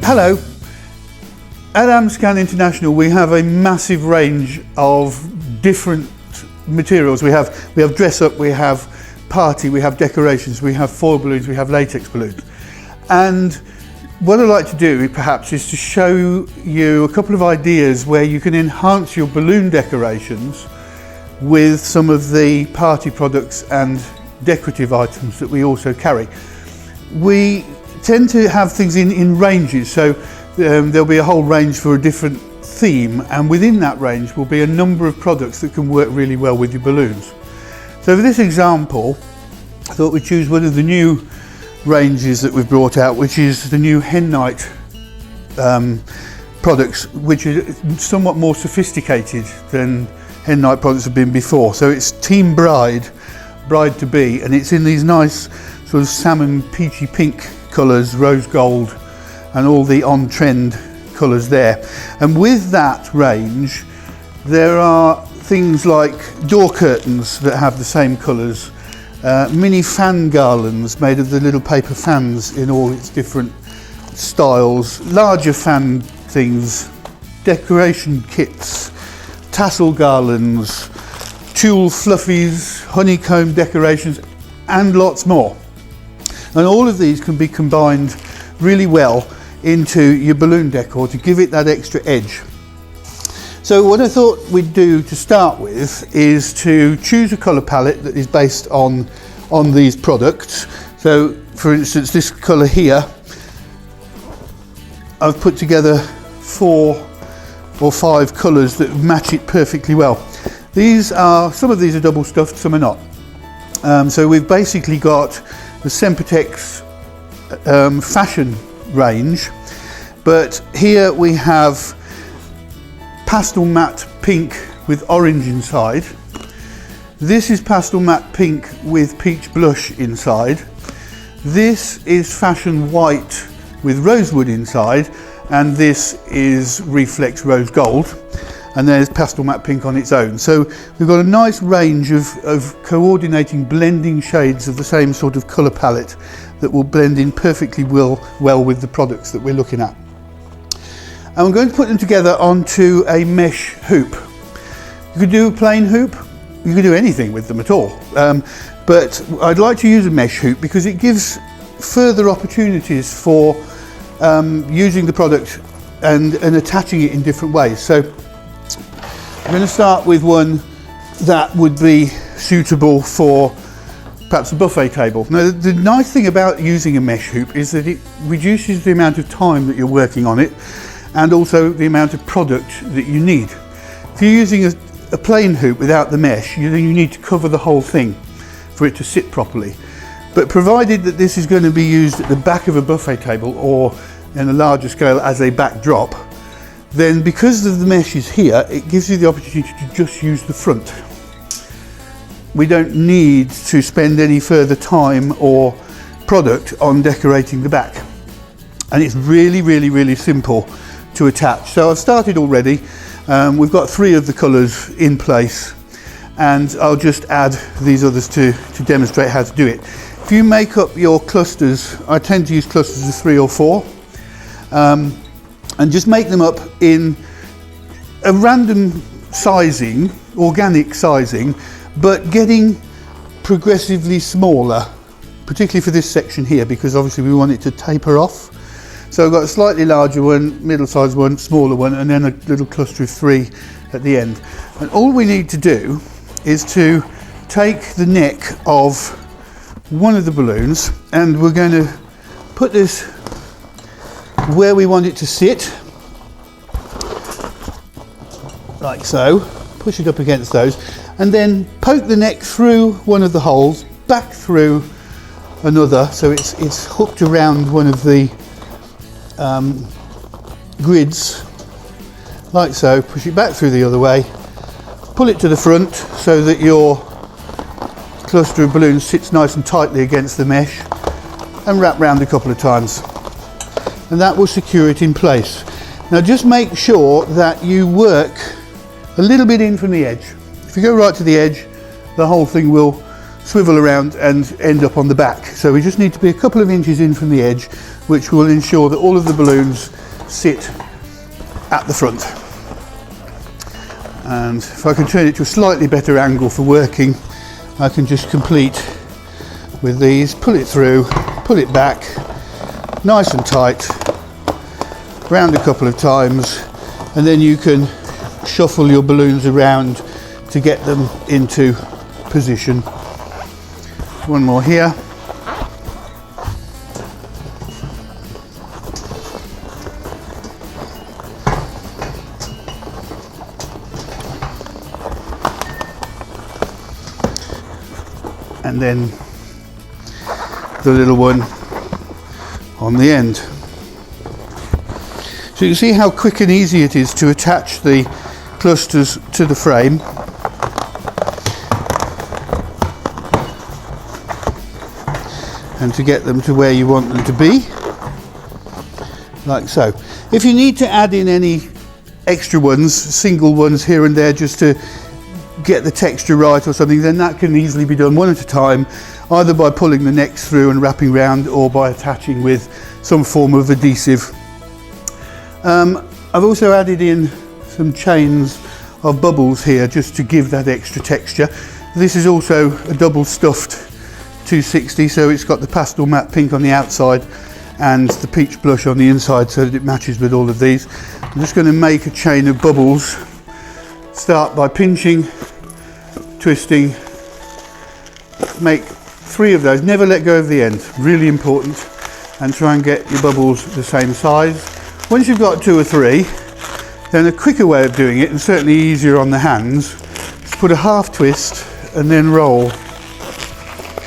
Hello. At Amscan International we have a massive range of different materials. We have dress up, we have party, we have decorations, we have foil balloons, we have latex balloons. And what I'd like to do perhaps is to show you a couple of ideas where you can enhance your balloon decorations with some of the party products and decorative items that we also carry. We tend to have things in ranges, so there'll be a whole range for a different theme, and within that range will be a number of products that can work really well with your balloons. So for this example, I thought we'd choose one of the new ranges that we've brought out, which is the new Hen Night products, which are somewhat more sophisticated than Hen Night products have been before. So it's Team Bride to be, and it's in these nice sort of salmon peachy pink colours, rose gold, and all the on-trend colours there. And with that range there are things like door curtains that have the same colours, mini fan garlands made of the little paper fans in all its different styles, larger fan things, decoration kits, tassel garlands, tulle fluffies, honeycomb decorations, and lots more. And all of these can be combined really well into your balloon decor to give it that extra edge. So what I thought we'd do to start with is to choose a colour palette that is based on these products. So for instance, this colour here, I've put together 4 or 5 colours that match it perfectly well. Some of these are double stuffed, some are not. So we've basically got the Sempertex fashion range, but here we have pastel matte pink with orange inside. This is pastel matte pink with peach blush inside. This is fashion white with rosewood inside, and this is reflex rose gold, and there's pastel matte pink on its own. So we've got a nice range of coordinating, blending shades of the same sort of colour palette that will blend in perfectly well with the products that we're looking at. And we're going to put them together onto a mesh hoop. You could do a plain hoop, you could do anything with them at all. But I'd like to use a mesh hoop because it gives further opportunities for using the product and attaching it in different ways. So I'm going to start with one that would be suitable for perhaps a buffet table. Now the nice thing about using a mesh hoop is that it reduces the amount of time that you're working on it, and also the amount of product that you need. If you're using a plain hoop without the mesh, you need to cover the whole thing for it to sit properly. But provided that this is going to be used at the back of a buffet table or in a larger scale as a backdrop, then because of the mesh is here, it gives you the opportunity to just use the front. We don't need to spend any further time or product on decorating the back. And it's really simple to attach. So I've started already. We've got 3 of the colours in place, and I'll just add these others to demonstrate how to do it. If you make up your clusters, I tend to use clusters of 3 or 4, and just make them up in a random sizing, organic sizing, but getting progressively smaller, particularly for this section here, because obviously we want it to taper off. So I've got a slightly larger one, middle-sized one, smaller one, and then a little cluster of 3 at the end. And all we need to do is to take the neck of one of the balloons, and we're going to put this where we want it to sit, like so. Push it up against those, and then poke the neck through one of the holes, back through another, so it's hooked around one of the grids, like so. Push it back through the other way, pull it to the front so that your cluster of balloons sits nice and tightly against the mesh, and wrap round a couple of times, and that will secure it in place. Now just make sure that you work a little bit in from the edge. If you go right to the edge, the whole thing will swivel around and end up on the back. So we just need to be a couple of inches in from the edge, which will ensure that all of the balloons sit at the front. And if I can turn it to a slightly better angle for working, I can just complete with these, pull it through, pull it back, nice and tight, round a couple of times, and then you can shuffle your balloons around to get them into position. One more here. And then the little one on the end. So you can see how quick and easy it is to attach the clusters to the frame. And to get them to where you want them to be, like so. If you need to add in any extra ones, single ones here and there, just to get the texture right or something, then that can easily be done one at a time, either by pulling the necks through and wrapping round, or by attaching with some form of adhesive. I've also added in some chains of bubbles here just to give that extra texture. This is also a double stuffed 260, so it's got the pastel matte pink on the outside and the peach blush on the inside, so that it matches with all of these. I'm just going to make a chain of bubbles. Start by pinching, twisting, make 3 of those. Never let go of the end, really important, and try and get your bubbles the same size. Once you've got 2 or 3, then a quicker way of doing it, and certainly easier on the hands, is put a half twist and then roll.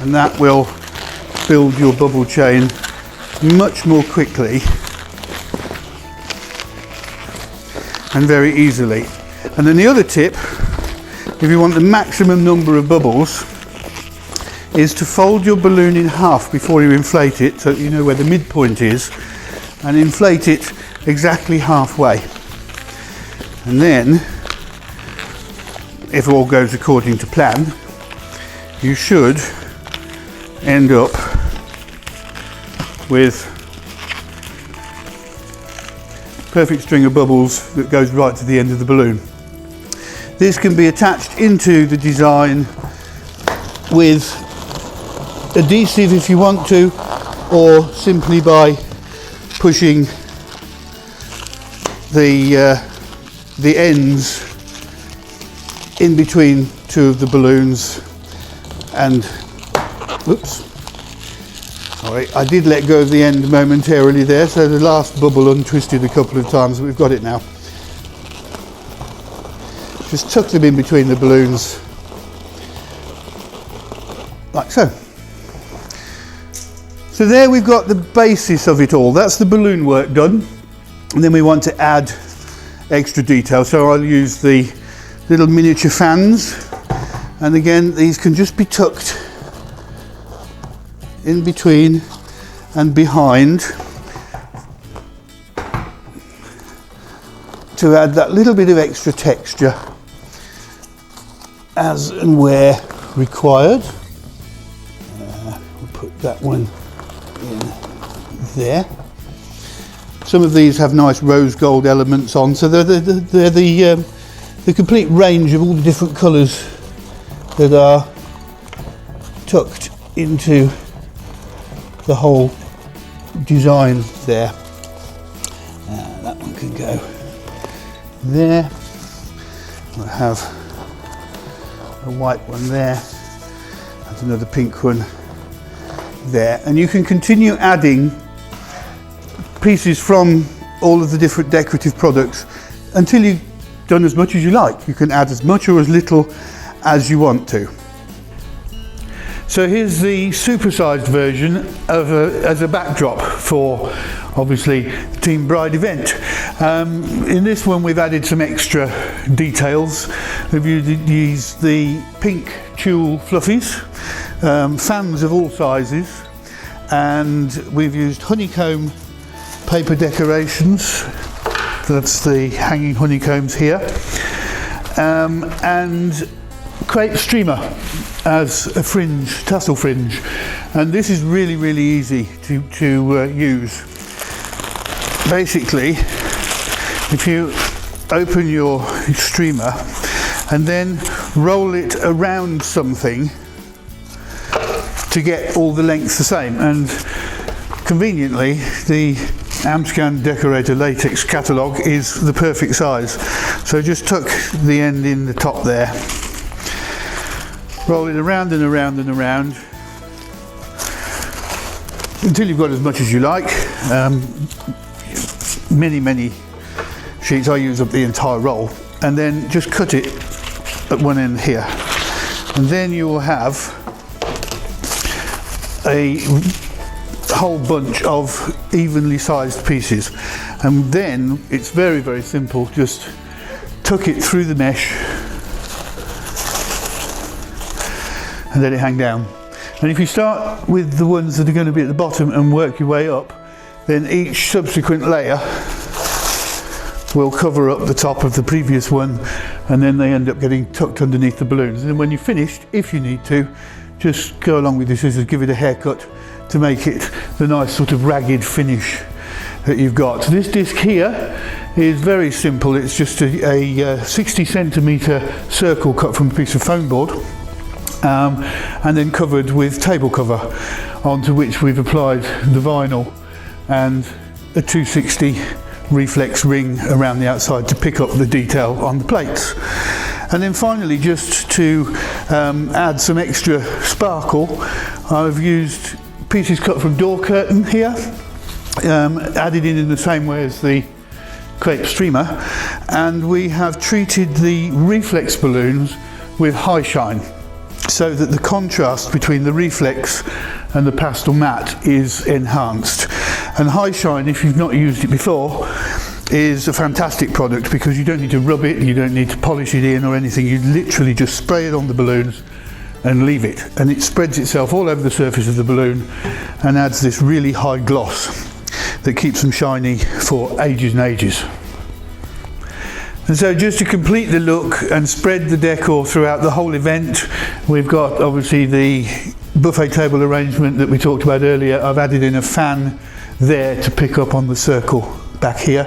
And that will build your bubble chain much more quickly and very easily. And then the other tip, if you want the maximum number of bubbles, is to fold your balloon in half before you inflate it, so that you know where the midpoint is, and inflate it exactly halfway. And then, if all goes according to plan, you should end up with a perfect string of bubbles that goes right to the end of the balloon. This can be attached into the design with adhesive if you want to, or simply by pushing the ends in between 2 of the balloons and oops, sorry, I did let go of the end momentarily there, so the last bubble untwisted a couple of times, but we've got it now. Just tuck them in between the balloons, like so. So there we've got the basis of it all. That's the balloon work done, and then we want to add extra detail. So I'll use the little miniature fans, and again these can just be tucked in between and behind to add that little bit of extra texture as and where required. We'll put that one in there. Some of these have nice rose gold elements on, so they're the complete range of all the different colours that are tucked into the whole design there. That one can go there. We'll have a white one there and another pink one there, and you can continue adding pieces from all of the different decorative products until you've done as much as you like. You can add as much or as little as you want to. So here's the supersized version of as a backdrop for obviously the Team Bride event. In this one we've added some extra details. We've used the pink tulle fluffies, fans of all sizes, and we've used honeycomb paper decorations. That's the hanging honeycombs here, and crepe streamer as a fringe, tassel fringe, and this is really, really easy to use. Basically, if you open your streamer and then roll it around something to get all the lengths the same, and conveniently the Amscan Decorator Latex catalogue is the perfect size. So just tuck the end in the top there, roll it around and around and around until you've got as much as you like. Many sheets. I use up the entire roll, and then just cut it at one end here, and then you will have a whole bunch of evenly sized pieces. And then it's very, very simple. Just tuck it through the mesh and let it hang down. And if you start with the ones that are going to be at the bottom and work your way up, then each subsequent layer will cover up the top of the previous one, and then they end up getting tucked underneath the balloons. And then when you're finished, if you need to, just go along with your scissors, give it a haircut to make it the nice sort of ragged finish that you've got. This disc here is very simple. It's just a 60 centimetre circle cut from a piece of foam board, and then covered with table cover, onto which we've applied the vinyl and a 260 reflex ring around the outside to pick up the detail on the plates. And then finally, just to add some extra sparkle, I've used pieces cut from door curtain here, added in the same way as the crepe streamer, and we have treated the reflex balloons with high shine, so that the contrast between the reflex and the pastel matte is enhanced. And high shine, if you've not used it before, is a fantastic product, because you don't need to rub it, you don't need to polish it in or anything. You literally just spray it on the balloons and leave it, and it spreads itself all over the surface of the balloon and adds this really high gloss that keeps them shiny for ages and ages. And so, just to complete the look and spread the decor throughout the whole event, we've got obviously the buffet table arrangement that we talked about earlier. I've added in a fan there to pick up on the circle back here,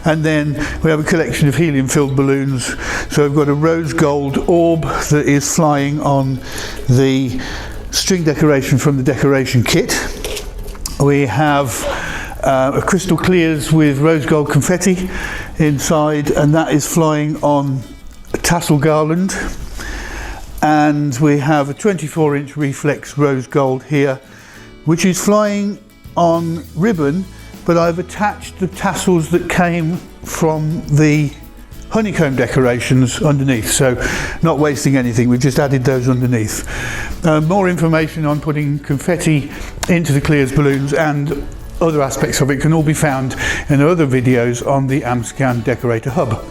and then we have a collection of helium filled balloons. So we've got a rose gold orb that is flying on the string decoration from the decoration kit. We have a crystal clears with rose gold confetti inside, and that is flying on a tassel garland. And we have a 24-inch reflex rose gold here, which is flying on ribbon, but I've attached the tassels that came from the honeycomb decorations underneath, so not wasting anything, we've just added those underneath. More information on putting confetti into the clears balloons and other aspects of it can all be found in other videos on the Amscan Decorator Hub.